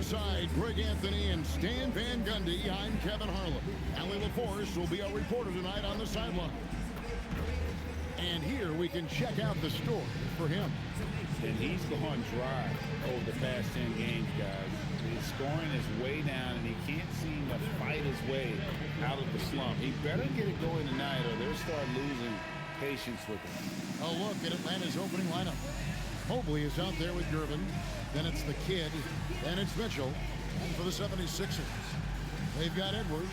Alongside Greg Anthony and Stan Van Gundy, I'm Kevin Harlan. Allie LaForce will be our reporter tonight on the sideline. And here we can check out the story for him. And he's gone dry over the past 10 games, guys. His scoring is way down, and he can't seem to fight his way out of the slump. He better get it going tonight, or they'll start losing patience with him. A look at Atlanta's opening lineup. Mobley is out there with Gervin. Then it's the kid. Then it's Mitchell. And for the 76ers, they've got Edwards.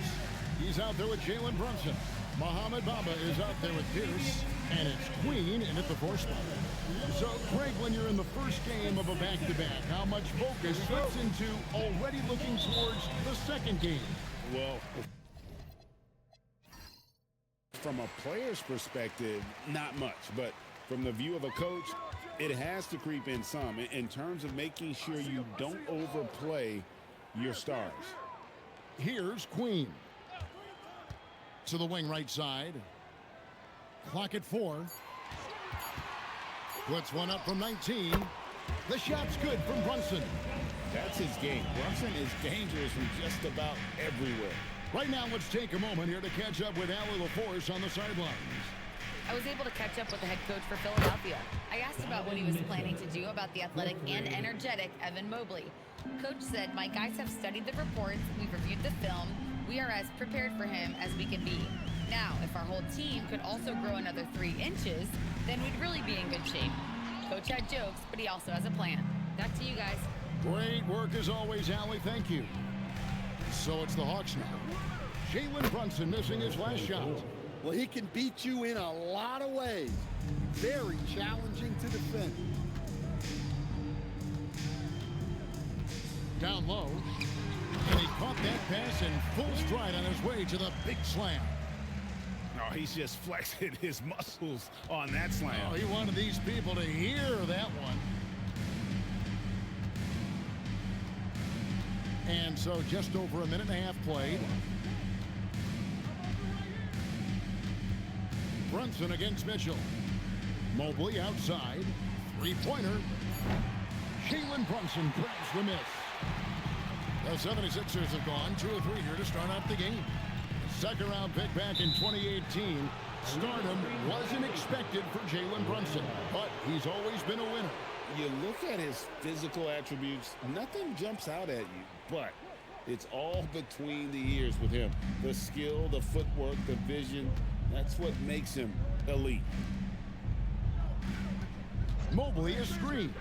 He's out there with Jalen Brunson. Mohamed Bamba is out there with Pierce. And it's Queen in at the 4 spot. So, Craig, when you're in the first game of a back-to-back, how much focus slips into already looking towards the second game? Well, from a player's perspective, not much. But from the view of a coach, it has to creep in some in terms of making sure you don't overplay your stars. Here's Queen. To the wing right side. Clock at 4. Puts one up from 19. The shot's good from Brunson. That's his game. Brunson is dangerous from just about everywhere. Right now, let's take a moment here to catch up with Allie LaForce on the sidelines. I was able to catch up with the head coach for Philadelphia. I asked about what he was planning to do about the athletic and energetic Evan Mobley. Coach said, "My guys have studied the reports, we've reviewed the film, we are as prepared for him as we can be. Now, if our whole team could also grow another 3 inches, then we'd really be in good shape." Coach had jokes, but he also has a plan. Back to you guys. Great work as always, Allie. Thank you. So it's the Hawks now. Jalen Brunson missing his last shot. Well, he can beat you in a lot of ways. Very challenging to defend. Down low. And he caught that pass in full stride on his way to the big slam. Oh, he's just flexing his muscles on that slam. Oh, he wanted these people to hear that one. And so just over a minute and a half played. Brunson against Mitchell. Mobley outside. 3-pointer. Jalen Brunson grabs the miss. The 76ers have gone 2 of 3 here to start out the game. Second round pick back in 2018. Stardom wasn't expected for Jalen Brunson, but he's always been a winner. You look at his physical attributes, nothing jumps out at you, but it's all between the ears with him. The skill, the footwork, the vision, that's what makes him elite. Mobley is screened.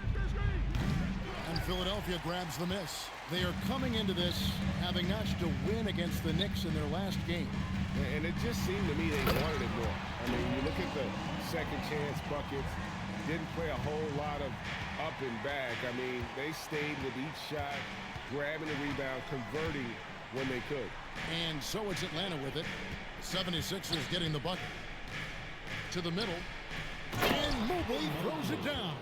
And Philadelphia grabs the miss. They are coming into this having notched a win against the Knicks in their last game. And it just seemed to me they wanted it more. I mean, you look at the second chance buckets, didn't play a whole lot of up and back. I mean, they stayed with each shot, grabbing the rebound, converting when they could. And so it's Atlanta with it. 76ers getting the bucket. To the middle. And Mobley throws it down.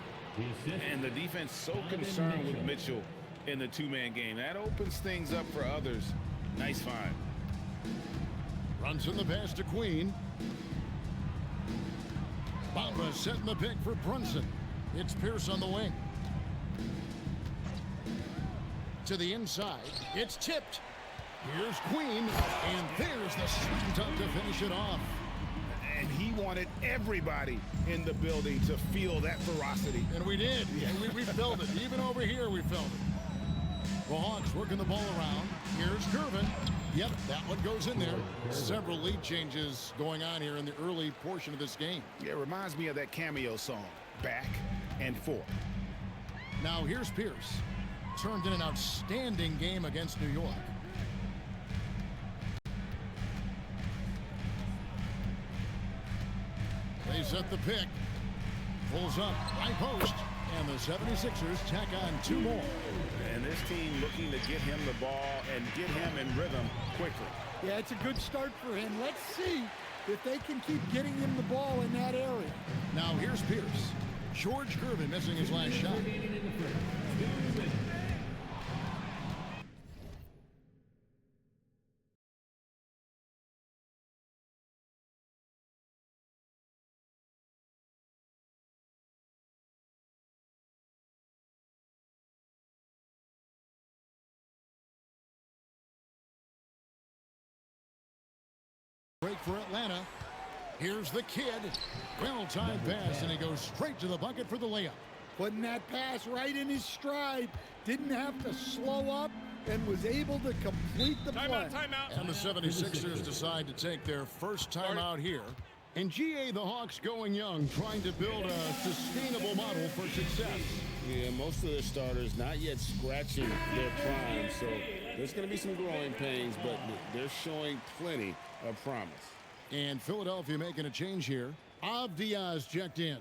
And the defense so concerned with Mitchell in the 2-man game. That opens things up for others. Nice find. Brunson the pass to Queen. Bamba setting the pick for Brunson. It's Pierce on the wing. To the inside. It's tipped. Here's Queen. And there's the slam dunk to finish it off. And he wanted everybody in the building to feel that ferocity. And we did. And we felt it. Even over here, we felt it. The Hawks working the ball around. Here's Gervin. Yep, that one goes in there. Several lead changes going on here in the early portion of this game. Yeah, it reminds me of that Cameo song, Back and Forth. Now here's Pierce. Turned in an outstanding game against New York. They set the pick. Pulls up, high post. And the 76ers tack on 2 more. And this team looking to get him the ball and get him in rhythm quickly. Yeah, it's a good start for him. Let's see if they can keep getting him the ball in that area. Now here's Pierce. George Gervin missing his last shot. for Atlanta. Here's the kid. Well-timed pass, and he goes straight to the bucket for the layup. Putting that pass right in his stride. Didn't have to slow up and was able to complete the play. Timeout. And the 76ers decide to take their first timeout here. And GA, the Hawks going young, trying to build a sustainable model for success. Yeah, most of their starters not yet scratching their prime, so there's going to be some growing pains, but they're showing plenty of promise. And Philadelphia making a change here. Avdia's checked in.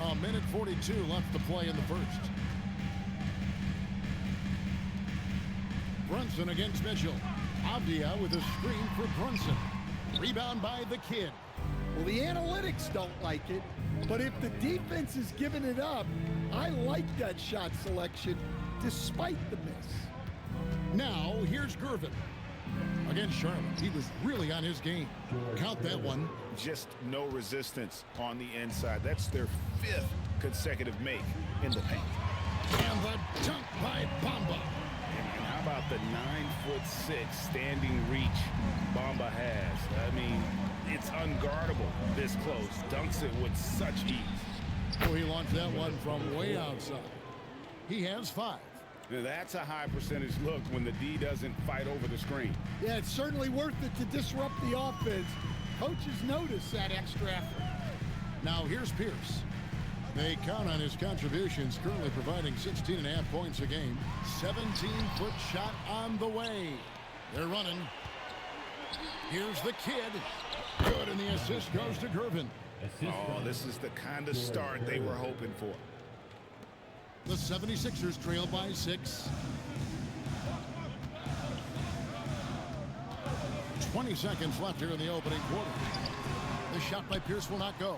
A minute 42 left to play in the first. Brunson against Mitchell. Avdia with a screen for Brunson. Rebound by the kid. Well, the analytics don't like it, but if the defense is giving it up, I like that shot selection despite the miss. Now, here's Gervin. Against Charlotte, he was really on his game. Count that one. Just no resistance on the inside. That's their 5th consecutive make in the paint. And the dunk by Bamba. And how about the 9'6" standing reach Bamba has? I mean, it's unguardable this close. Dunks it with such ease. Oh, he launched that one from way outside. He has 5. Now, that's a high percentage look when the D doesn't fight over the screen. Yeah, it's certainly worth it to disrupt the offense. Coaches notice that extra effort. Now here's Pierce. They count on his contributions, currently providing 16.5 points a game. 17-foot shot on the way. They're running. Here's the kid. Good, and the assist goes to Gervin. Oh, this is the kind of start they were hoping for. The 76ers trail by 6. 20 seconds left here in the opening quarter. The shot by Pierce will not go.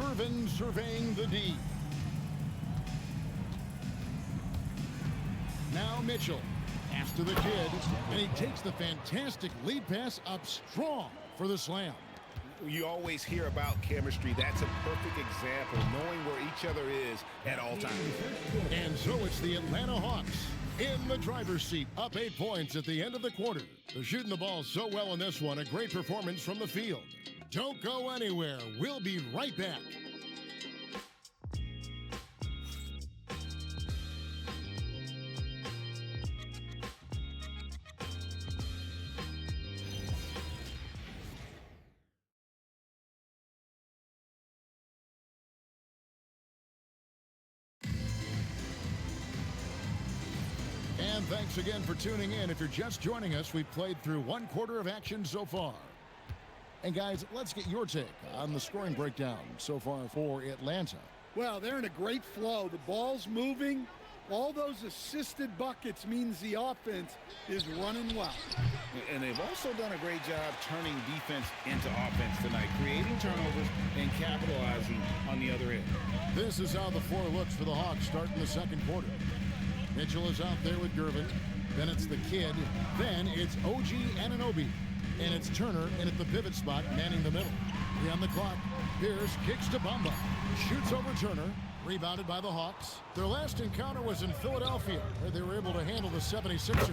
Gervin surveying the D. Now Mitchell. Pass to the kid, and he takes the fantastic lead pass up strong for the slam. You always hear about chemistry. That's a perfect example, knowing where each other is at all times. And so it's the Atlanta Hawks in the driver's seat, up 8 points at the end of the quarter. They're shooting the ball so well in this one. A great performance from the field. Don't go anywhere. We'll be right back. And thanks again for tuning in. If you're just joining us, we've played through 1 quarter of action so far. And guys, let's get your take on the scoring breakdown so far for Atlanta. Well, they're in a great flow. The ball's moving. All those assisted buckets means the offense is running well. And they've also done a great job turning defense into offense tonight, creating turnovers and capitalizing on the other end. This is how the floor looks for the Hawks starting the second quarter. Mitchell is out there with Gervin. Then it's the kid. Then it's OG Anunoby. And it's Turner in at the pivot spot, manning the middle. 3 on the clock. Pierce kicks to Bamba. Shoots over Turner. Rebounded by the Hawks. Their last encounter was in Philadelphia, where they were able to handle the 76ers.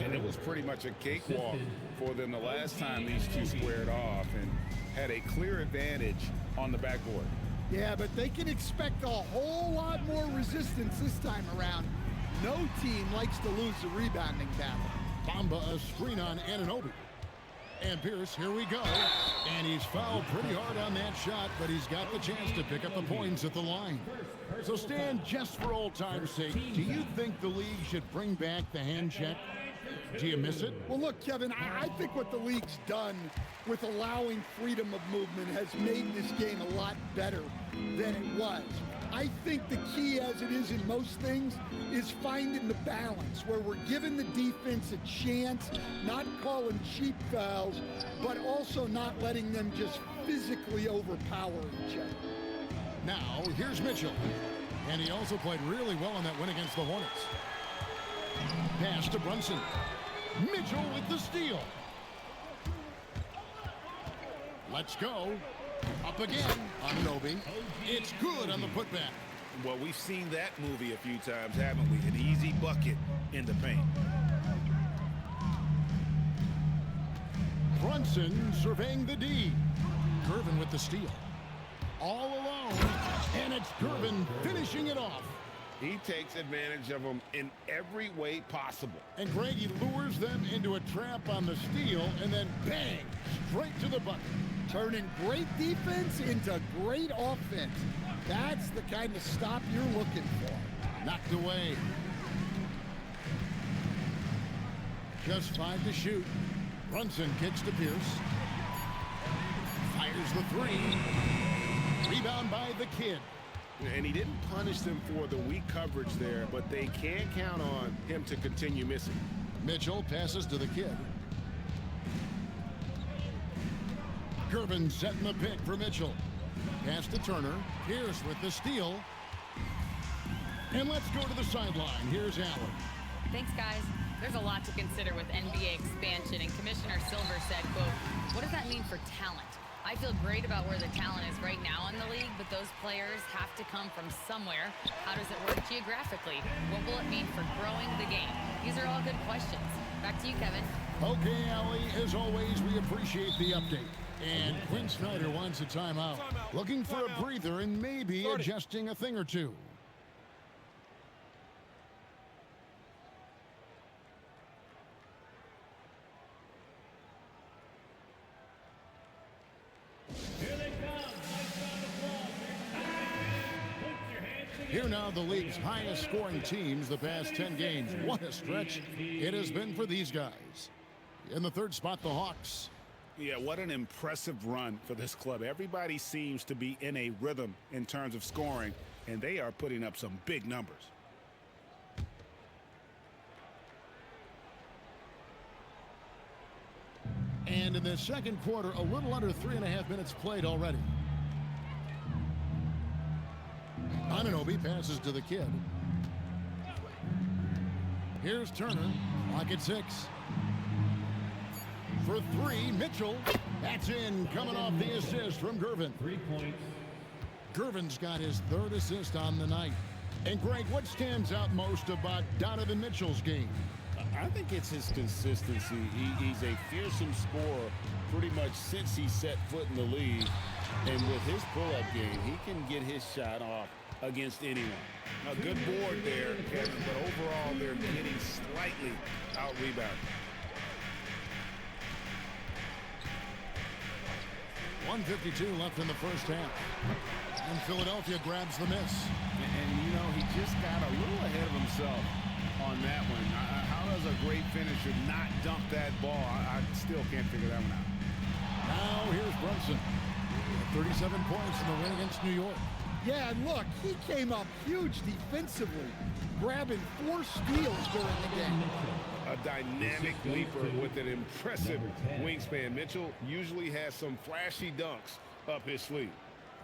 And it was pretty much a cakewalk for them the last time these two squared off and had a clear advantage on the backboard. Yeah, but they can expect a whole lot more resistance this time around. No team likes to lose the rebounding battle. Bamba a screen on Anunoby. And Pierce, here we go. And he's fouled pretty hard on that shot, but he's got the chance to pick up the points at the line. So Stan, just for old time's sake, do you think the league should bring back the hand check? Do you miss it? Well, look, Kevin, I think what the league's done with allowing freedom of movement has made this game a lot better than it was. I think the key, as it is in most things, is finding the balance where we're giving the defense a chance, not calling cheap fouls, but also not letting them just physically overpower each other. Now, here's Mitchell. And he also played really well in that win against the Hornets. Pass to Brunson. Mitchell with the steal. Let's go. Up again. Anunoby. It's good on the putback. Well, we've seen that movie a few times, haven't we? An easy bucket in the paint. Brunson surveying the D. Gervin with the steal. All alone. And it's Gervin finishing it off. He takes advantage of them in every way possible. And Greg, he lures them into a trap on the steal, and then bang, straight to the bucket. Turning great defense into great offense. That's the kind of stop you're looking for. Knocked away. Just 5 to shoot. Brunson kicks to Pierce. Fires the 3. Rebound by the kid. And he didn't punish them for the weak coverage there, but they can count on him to continue missing. Mitchell passes to the kid. Gervin setting the pick for Mitchell. Pass to Turner. Pierce with the steal. And let's go to the sideline. Here's Allen. Thanks, guys. There's a lot to consider with NBA expansion, and Commissioner Silver said, quote, "What does that mean for talent? I feel great about where the talent is right now in the league, but those players have to come from somewhere. How does it work geographically? What will it mean for growing the game?" These are all good questions. Back to you, Kevin. Okay, Allie, as always, we appreciate the update. And Quinn Snyder wants a timeout. Looking for a breather and maybe adjusting a thing or two. Here now, the league's highest scoring teams the past 10 games. What a stretch it has been for these guys. In the third spot, the Hawks. Yeah, what an impressive run for this club. Everybody seems to be in a rhythm in terms of scoring, and they are putting up some big numbers. And in the second quarter, a little under 3.5 minutes played already. Anunoby passes to the kid. Here's Turner. Clock at 6. For 3, Mitchell. That's in, coming off the assist from Gervin. 3 points. Gervin's got his 3rd assist on the night. And Greg, what stands out most about Donovan Mitchell's game? I think it's his consistency. He's a fearsome scorer pretty much since he set foot in the league. And with his pull-up game, he can get his shot off against anyone. A good board there, Kevin, but overall they're getting slightly out-rebounded. 1:52 left in the first half. And Philadelphia grabs the miss. And you know, he just got a little ahead of himself on that one. How does a great finisher not dump that ball? I still can't figure that one out. Now here's Brunson. 37 points in the win against New York. Yeah, and look, he came up huge defensively, grabbing 4 steals during the game. A dynamic leaper with an impressive wingspan. Mitchell usually has some flashy dunks up his sleeve.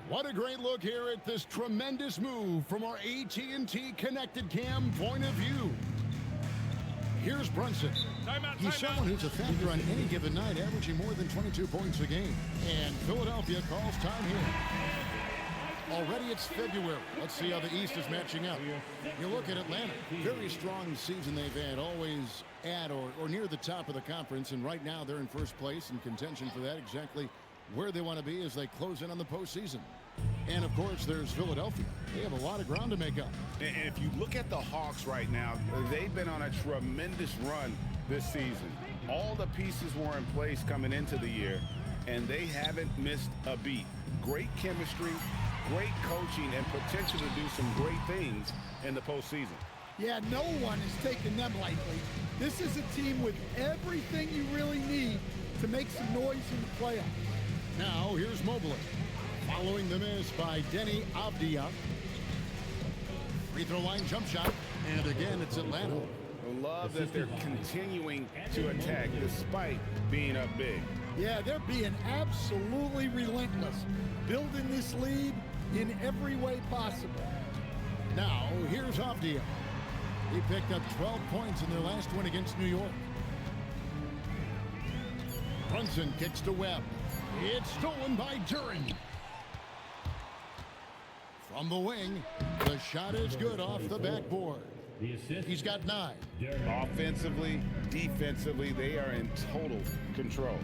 What a great look here at this tremendous move from our AT&T Connected Cam point of view. Here's Brunson. He's someone who's a factor on any given night, averaging more than 22 points a game. And Philadelphia calls time here. Already it's February. Let's see how the East is matching up. You look at Atlanta. Very strong season they've had, always at or near the top of the conference. And right now they're in first place in contention for that, exactly where they want to be as they close in on the postseason. And, of course, there's Philadelphia. They have a lot of ground to make up. And if you look at the Hawks right now, they've been on a tremendous run this season. All the pieces were in place coming into the year, and they haven't missed a beat. Great chemistry, great coaching, and potential to do some great things in the postseason. Yeah, no one is taking them lightly. This is a team with everything you really need to make some noise in the playoffs. Now, here's Mobley. Following the miss by Denny Avdia. Free throw line jump shot. And again, it's Atlanta. I love that they're continuing to attack despite being up big. Yeah, they're being absolutely relentless, building this lead in every way possible. Now, here's Avdia. He picked up 12 points in their last win against New York. Brunson kicks to Webb. It's stolen by Duran. From the wing, the shot is good off the backboard. He's got 9. Offensively, defensively, they are in total control.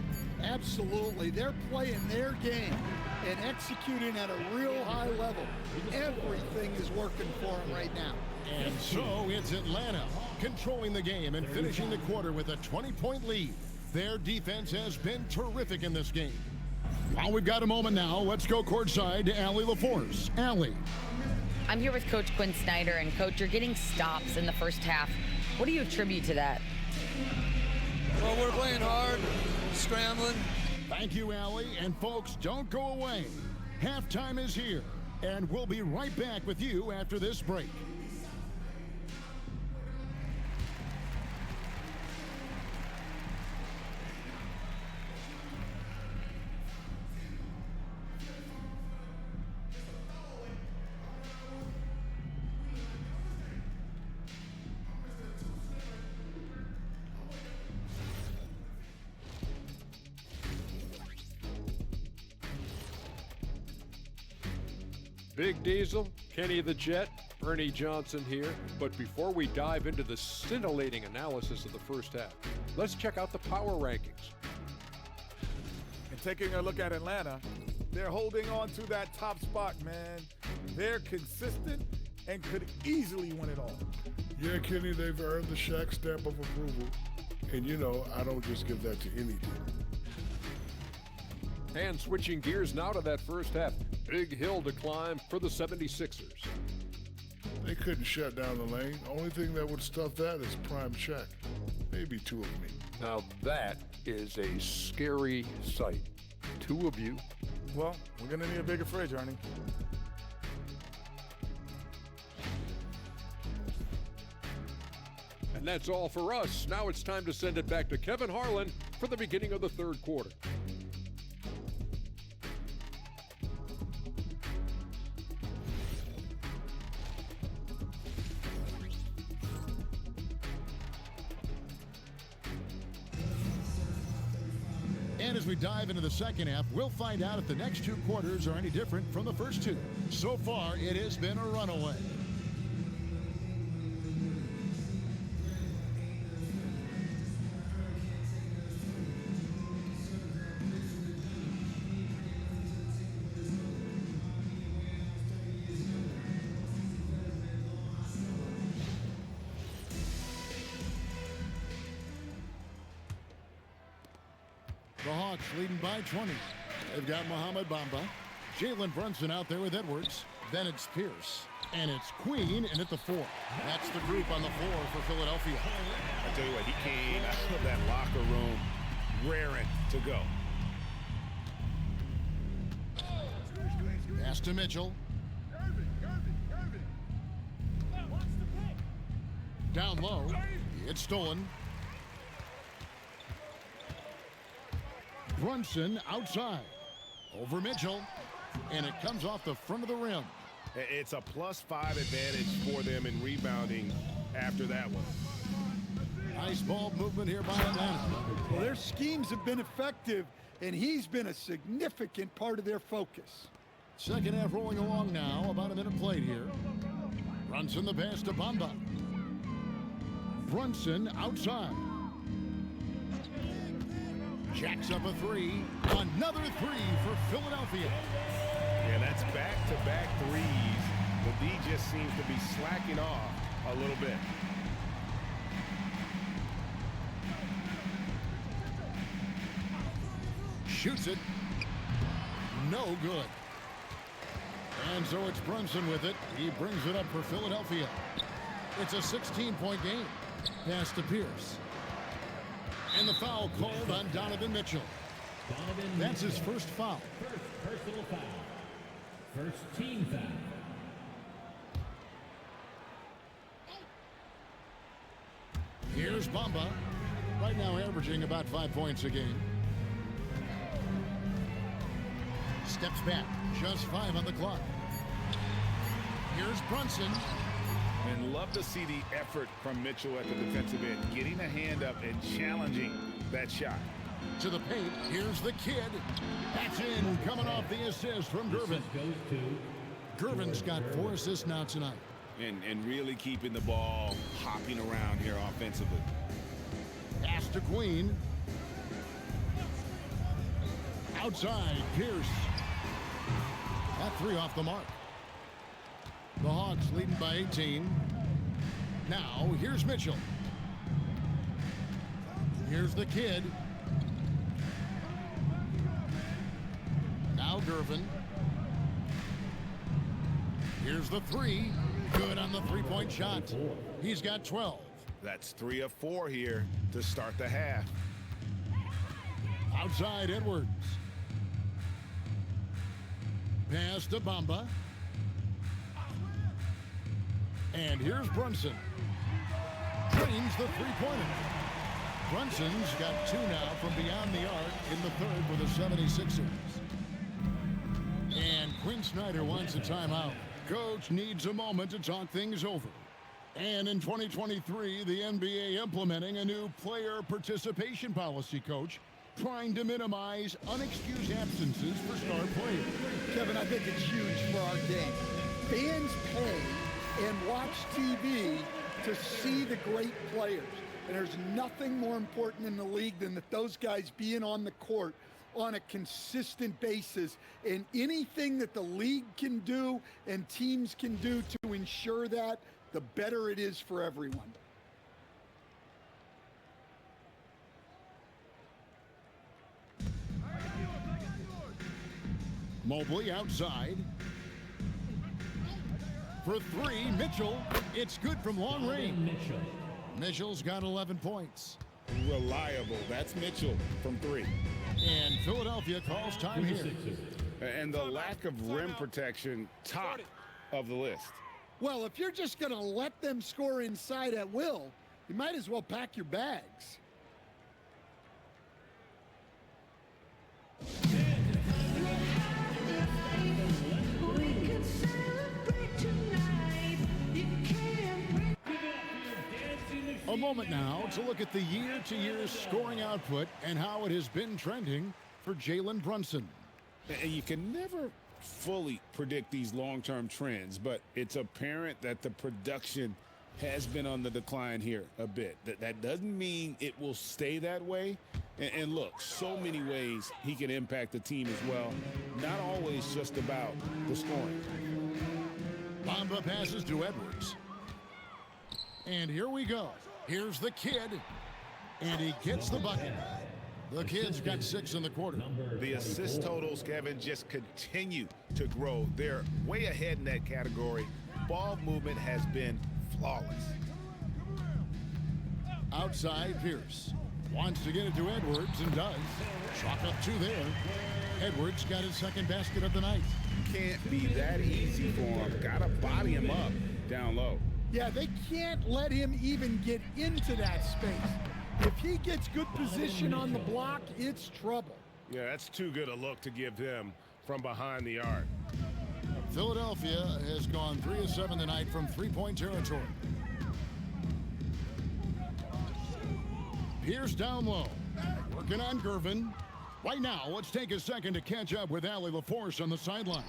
Absolutely. They're playing their game and executing at a real high level. Everything is working for them right now. And so it's Atlanta controlling the game and finishing the quarter with a 20-point lead. Their defense has been terrific in this game. While we've got a moment now, let's go courtside to Allie LaForce. Allie. I'm here with Coach Quinn Snyder, and Coach, you're getting stops in the first half. What do you attribute to that? Well, we're playing hard, scrambling. Thank you, Allie. And folks, don't go away. Halftime is here, and we'll be right back with you after this break. Big Diesel, Kenny the Jet, Ernie Johnson here. But before we dive into the scintillating analysis of the first half, let's check out the power rankings. And taking a look at Atlanta, they're holding on to that top spot, man. They're consistent and could easily win it all. Yeah, Kenny, they've earned the Shaq stamp of approval. And, you know, I don't just give that to any team. And switching gears now to that first half, big hill to climb for the 76ers. They couldn't shut down the lane. Only thing that would stuff that is prime check. Maybe 2 of me. Now that is a scary sight. 2 of you. Well, we're going to need a bigger fridge, Ernie. And that's all for us. Now it's time to send it back to Kevin Harlan for the beginning of the third quarter. And as we dive into the second half, we'll find out if the next 2 quarters are any different from the first 2. So far, it has been a runaway. The Hawks leading by 20. They've got Mohamed Bamba. Jalen Brunson out there with Edwards. Then it's Pierce. And it's Queen in at the 4. That's the group on the floor for Philadelphia. I tell you what, he came out of that locker room raring to go. Pass to Mitchell. Down low. It's stolen. Brunson outside. Over Mitchell. And it comes off the front of the rim. It's a +5 advantage for them in rebounding after that one. Nice ball movement here by Atlanta. Well, their schemes have been effective, and he's been a significant part of their focus. Second half rolling along now. About a minute played here. Brunson the pass to Bamba. Brunson outside. Jacks up a 3. Another 3 for Philadelphia. Yeah, that's back-to-back threes. The D just seems to be slacking off a little bit. Shoots it. No good. And so it's Brunson with it. He brings it up for Philadelphia. It's a 16-point game. Pass to Pierce. And the foul called on Donovan Mitchell. That's his first foul. First personal foul. First team foul. Here's Bamba. Right now averaging about 5 points a game. Steps back. Just 5 on the clock. Here's Brunson. And love to see the effort from Mitchell at the defensive end, getting a hand up and challenging that shot. To the paint. Here's the kid. That's in. Coming off the assist from Gervin. Gervin's got 4 assists now tonight. And really keeping the ball hopping around here offensively. Pass to Queen. Outside, Pierce. That 3 off the mark. The Hawks leading by 18. Now, here's Mitchell. Here's the kid. Now Gervin. Here's the 3. Good on the 3-point shot. He's got 12. That's 3 of 4 here to start the half. Outside, Edwards. Pass to Bamba. And here's Brunson. Drains the 3-pointer. Brunson's got 2 now from beyond the arc in the third for the 76ers. And Quinn Snyder wants a timeout. Coach needs a moment to talk things over. And in 2023, the NBA implementing a new player participation policy, Coach, trying to minimize unexcused absences for star players. Kevin, I think it's huge for our game. Fans pay and watch TV to see the great players. And there's nothing more important in the league than that those guys being on the court on a consistent basis. And anything that the league can do and teams can do to ensure that, the better it is for everyone. Mobley outside. For 3, Mitchell. It's good from long range. Mitchell's got 11 points. Reliable. That's Mitchell from 3. And Philadelphia calls time here. And the lack of rim protection, top of the list. Well, if you're just going to let them score inside at will, you might as well pack your bags. A moment now to look at the year-to-year scoring output and how it has been trending for Jalen Brunson. And you can never fully predict these long-term trends, but it's apparent that the production has been on the decline here a bit. That doesn't mean it will stay that way. And look, so many ways he can impact the team as well. Not always just about the scoring. Bamba passes to Edwards. And here we go. Here's the kid. And he gets the bucket. The kid's got 6 in the quarter. The assist totals, Kevin, just continue to grow. They're way ahead in that category. Ball movement has been flawless. Outside, Pierce. Wants to get it to Edwards and does. Chalk up 2 there. Edwards got his 2nd basket of the night. Can't be that easy for him. Gotta body him up down low. Yeah, they can't let him even get into that space. If he gets good position on the block, it's trouble. Yeah, that's too good a look to give him from behind the arc. Philadelphia has gone 3 of 7 tonight from 3-point territory. Pierce down low. Working on Gervin. Right now, let's take a second to catch up with Allie LaForce on the sidelines.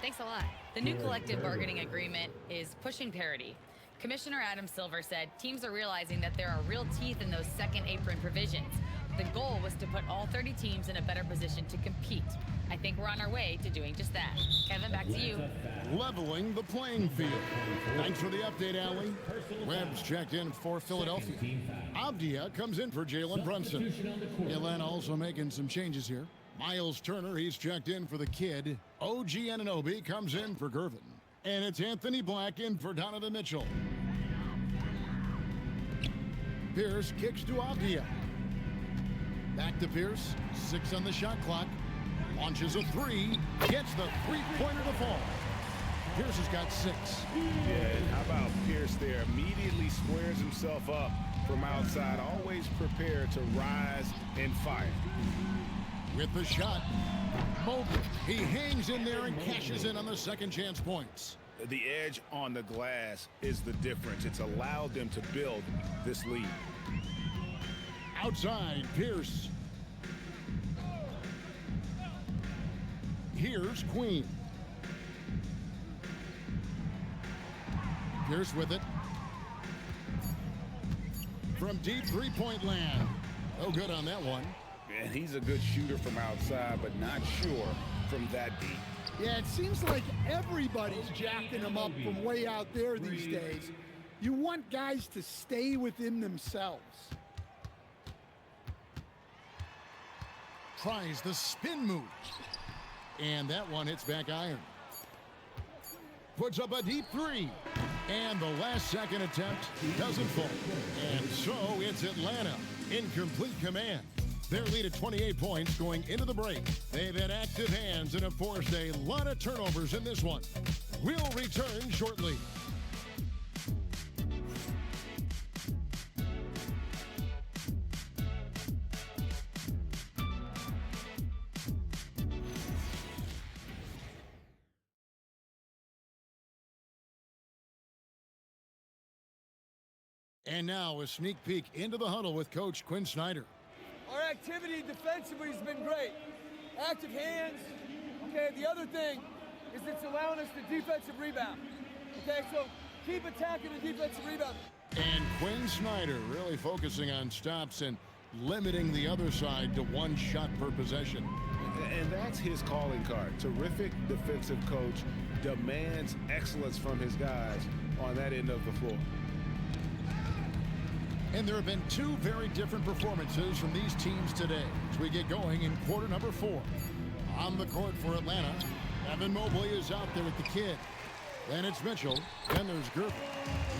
Thanks a lot. The new collective bargaining agreement is pushing parity. Commissioner Adam Silver said teams are realizing that there are real teeth in those second apron provisions. The goal was to put all 30 teams in a better position to compete. I think we're on our way to doing just that. Kevin, back to you. Leveling the playing field. Thanks for the update, Allie. Rebs checked in for Philadelphia. Avdia comes in for Jalen Brunson. Atlanta also making some changes here. Miles Turner, he's checked in for the kid. OG Anunoby comes in for Gervin. And it's Anthony Black in for Donovan Mitchell. Pierce kicks to Avdia. Back to Pierce. 6 on the shot clock. Launches a 3. Gets the 3-pointer to fall. Pierce has got 6. Yeah, and how about Pierce there? Immediately squares himself up from outside. Always prepared to rise and fire. With the shot, Mobley. He hangs in there and cashes in on the second chance points. The edge on the glass is the difference. It's allowed them to build this lead. Outside, Pierce. Here's Queen. Pierce with it. From deep three-point land. Oh, good on that one. And he's a good shooter from outside, but not sure from that deep. Yeah, it seems like everybody's jacking him up from way out there these days. You want guys to stay within themselves. Tries the spin move. And that one hits back iron. Puts up a deep three. And the last second attempt doesn't fall. And so it's Atlanta in complete command. Their lead at 28 points going into the break. They've had active hands and have forced a lot of turnovers in this one. We'll return shortly. And now a sneak peek into the huddle with Coach Quinn Snyder. Our activity defensively has been great. Active hands. Okay, the other thing is it's allowing us the defensive rebound. Okay, so keep attacking the defensive rebound. And Quinn Snyder really focusing on stops and limiting the other side to one shot per possession. And that's his calling card. Terrific defensive coach, demands excellence from his guys on that end of the floor. And there have been two very different performances from these teams today as we get going in quarter number 4. On the court for Atlanta, Evan Mobley is out there with the kid. Then it's Mitchell. Then there's Gervin.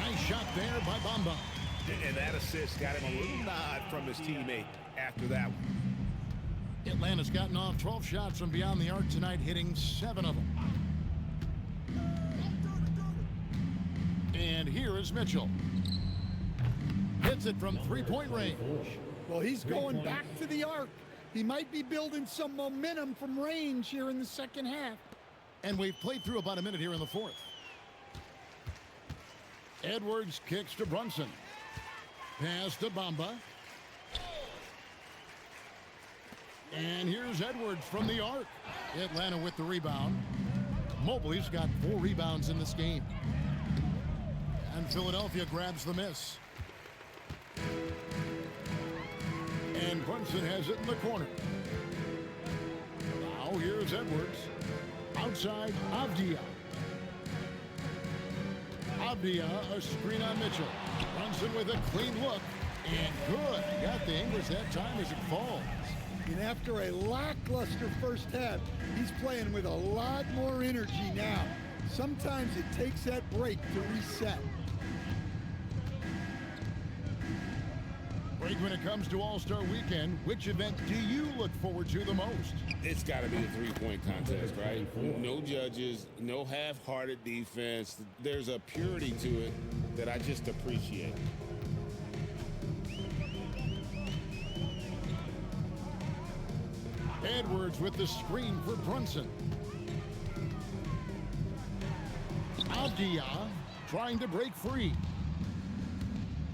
Nice shot there by Bamba. And that assist got him a little nod from his teammate after that one. Atlanta's gotten off 12 shots from beyond the arc tonight, hitting 7 of them. And here is Mitchell. Hits it from three-point range. Well, he's going back to the arc. He might be building some momentum from range here in the second half. And we've played through about a minute here in the fourth. Edwards kicks to Brunson. Pass to Bamba. And here's Edwards from the arc. Atlanta with the rebound. Mobley's got 4 rebounds in this game. And Philadelphia grabs the miss. And Brunson has it in the corner. Now here's Edwards. Outside, Avdia. Avdia, a screen on Mitchell. Brunson with a clean look. And good. Got the English that time as it falls. And after a lackluster first half, he's playing with a lot more energy now. Sometimes it takes that break to reset. Greg, when it comes to All-Star Weekend, which event do you look forward to the most? It's got to be the three-point contest, right? No judges, no half-hearted defense. There's a purity to it that I just appreciate. Edwards with the screen for Brunson. Avdia trying to break free.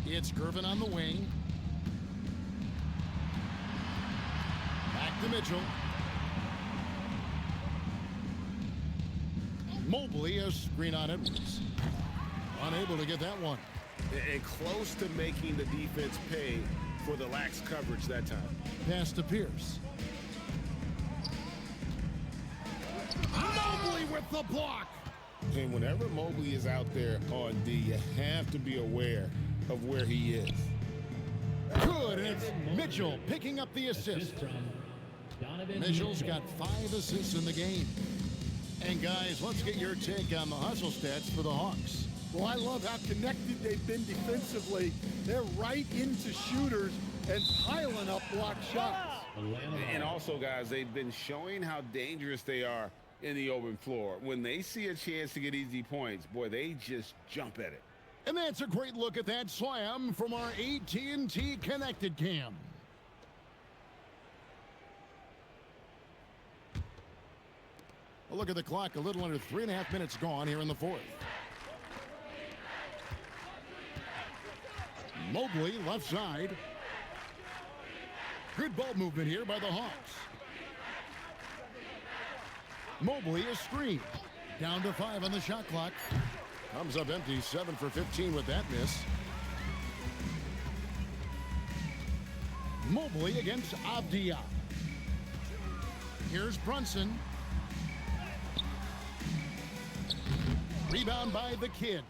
It's Gervin on the wing. Back to Mitchell. Mobley, a screen on Edwards. Unable to get that one. And close to making the defense pay for the lax coverage that time. Pass to Pierce. Mobley with the block. And whenever Mobley is out there on D, you have to be aware of where he is. Good, and it's Mitchell picking up the assist. Mitchell's got 5 assists in the game. And guys, let's get your take on the hustle stats for the Hawks. Well, I love how connected they've been defensively. They're right into shooters and piling up block shots. And also, guys, they've been showing how dangerous they are in the open floor. When they see a chance to get easy points, boy, they just jump at it. And that's a great look at that slam from our AT&T Connected Cam. A look at the clock, a little under 3.5 minutes gone here in the fourth. Mobley, left side. Good ball movement here by the Hawks. Mobley is screened. Down to 5 on the shot clock. Comes up empty, 7 for 15 with that miss. Mobley against Avdia. Here's Brunson. Rebound by the Kid.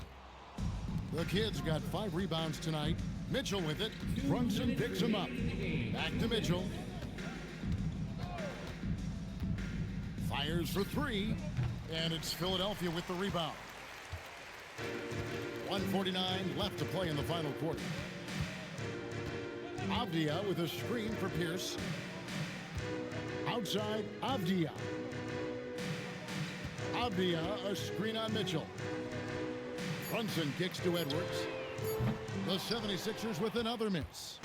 The Kid's got 5 rebounds tonight. Mitchell with it. Brunson picks him up. Back to Mitchell. Fires for 3. And it's Philadelphia with the rebound. 1:49 left to play in the final quarter. Avdia with a screen for Pierce. Outside, Avdia. Avdia, a screen on Mitchell. Brunson kicks to Edwards. The 76ers with another miss.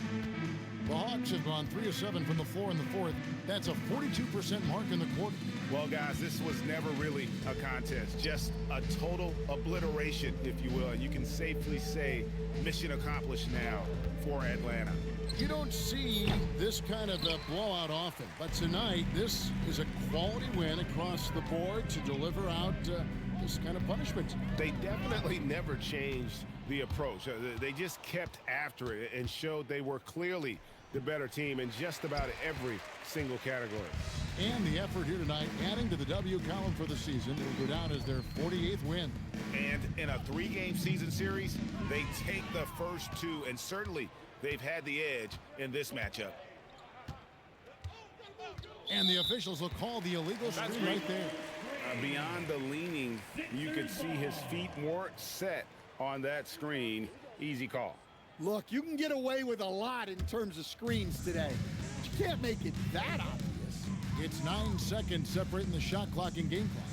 The Hawks have gone 3 of 7 from the floor in the fourth. That's a 42% mark in the quarter. Well, guys, this was never really a contest, just a total obliteration, if you will. And you can safely say mission accomplished now for Atlanta. You don't see this kind of a blowout often, but tonight this is a quality win across the board to deliver out this kind of punishment. They definitely never changed the approach. They just kept after it and showed they were clearly the better team in just about every single category. And the effort here tonight, adding to the W column for the season, will go down as their 48th win. And in a 3-game season series, they take the first 2, and certainly they've had the edge in this matchup. And the officials will call the illegal screen right there. Beyond the leaning, you could see his feet weren't set on that screen. Easy call. Look, you can get away with a lot in terms of screens today. But you can't make it that obvious. It's 9 seconds separating the shot clock and game clock.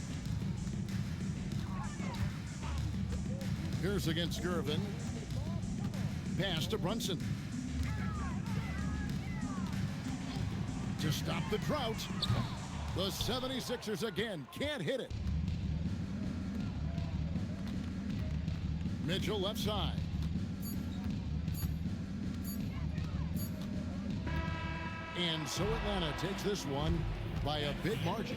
Pierce against Gervin. Pass to Brunson. To stop the drought. The 76ers again can't hit it. Mitchell left side. And so Atlanta takes this one by a big margin.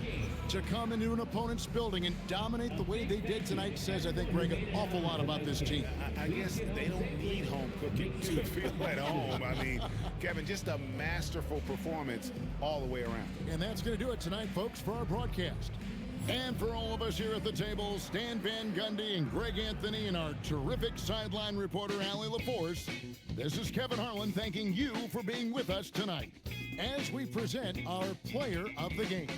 To come into an opponent's building and dominate the way they did tonight says, I think, Greg, an awful lot about this team. I guess they don't need home cooking to feel at home. I mean, Kevin, just a masterful performance all the way around. And that's going to do it tonight, folks, for our broadcast. And for all of us here at the table, Stan Van Gundy and Greg Anthony and our terrific sideline reporter, Allie LaForce, this is Kevin Harlan thanking you for being with us tonight as we present our player of the game.